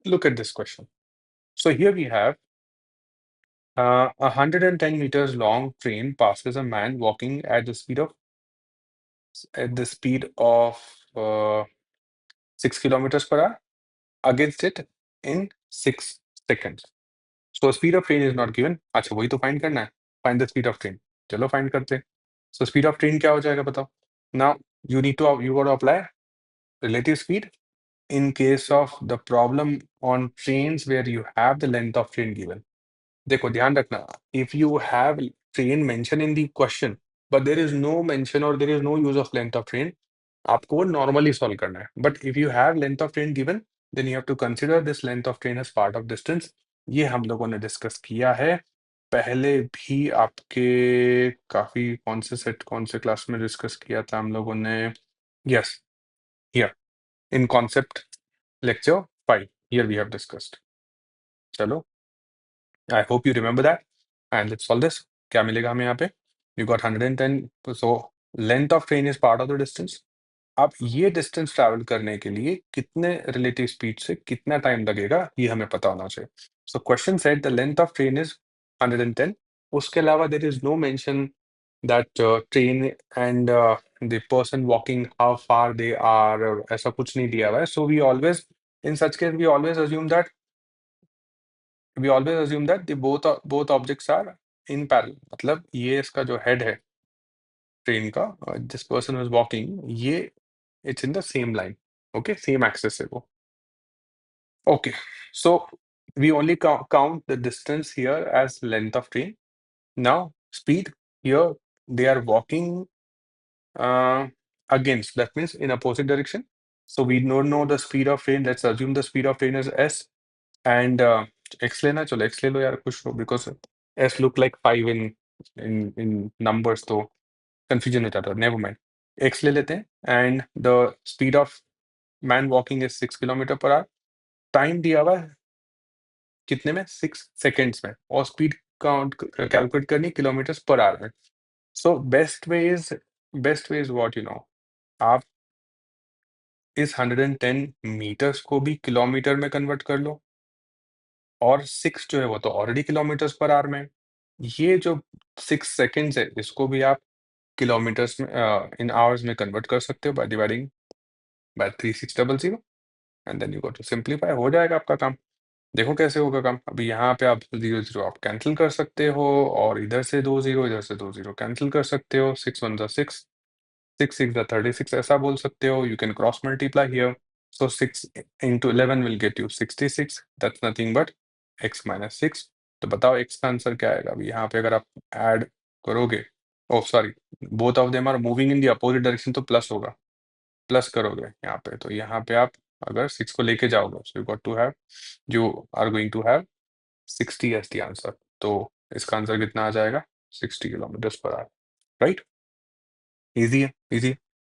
look at this question. So here we have a 110 meters long train passes a man walking at the speed of 6 kilometers per hour against it in 6 seconds. So speed of train is not given. अच्छा वही तो find करना है. Find the speed of train. चलो find करते हैं. So speed of train क्या हो जाएगा बताओ. Now you got to apply relative speed in case of the problem on trains where you have the length of train given. देखो ध्यान रखना, if you have train mentioned in the question but there is no mention or there is no use of length of train, आपको normally solve करना है. But if you have length of train given, then you have to consider this length of train as part of distance. ये हम लोगों ने discuss किया है पहले भी. आपके काफी कौन से क्लास में डिस्कस किया था हम लोगों ने. Yes, here in concept lecture 5 here we have discussed. चलो, I hope you remember that. And let's solve this. क्या मिलेगा हमें यहाँ पे? You got 110. So length of train is part of the distance. अब ये डिस्टेंस ट्रैवल करने के लिए कितने रिलेटिव स्पीड से कितना टाइम लगेगा ये हमें पता होना चाहिए. So question said the length of train is 110. उसके अलावा there is no mention that train and the person walking how far they are, ऐसा कुछ नहीं दिया हुआ है. So we always in such case we always assume that the both objects are in parallel. मतलब ये इसका जो हेड है ट्रेन का, दिस पर्सन वाज वॉकिंग, ये it's in the same line. Okay, same axis है वो. Okay, so we only count the distance here as length of train. Now, speed here, they are walking against, that means in opposite direction. So we don't know the speed of train. Let's assume the speed of train is S and X लेना. चलो X ले लो यार, कुछ हो, because S look like 5 in numbers, तो confusion हो जाता है. Never mind. X ले लेते हैं and the speed of man walking is 6 kilometre per our. Time दिया हुआ है कितने में, 6 सेकेंड्स में, और स्पीड काउंट कैलकुलेट करनी किलोमीटर्स पर आवर में. So best way is what you know. आप इस 110 मीटर्स को भी किलोमीटर में कन्वर्ट कर लो, और 6 जो है वो तो ऑलरेडी किलोमीटर्स पर आवर में है. ये जो 6 सेकेंड्स है इसको भी आप किलोमीटर्स में इन आवर्स में कन्वर्ट कर सकते हो by dividing by 3600 and then you go to simplify. हो जाएगा आपका काम. देखो कैसे होगा काम. अभी यहाँ पे आप 0 आप कैंसिल कर सकते हो, और इधर से 2 0 इधर से 2 0 कैंसिल कर सकते हो. 6 1 6, 6 6 36, ऐसा बोल सकते हो. You can cross multiply here. So 6 into 11 will get you 66. That's nothing but x minus 6. तो बताओ x का आंसर क्या आएगा. अभी यहाँ पे अगर आप ऐड करोगे, oh sorry, both of them are moving in the opposite direction, तो प्लस होगा. प्लस करोगे यहाँ पे, तो यहाँ पे आप अगर 6 को लेके जाओगे, so you are going to have 60 as the answer. तो इसका आंसर कितना आ जाएगा, 60 kilometre per hour. Right, easy है, इजी.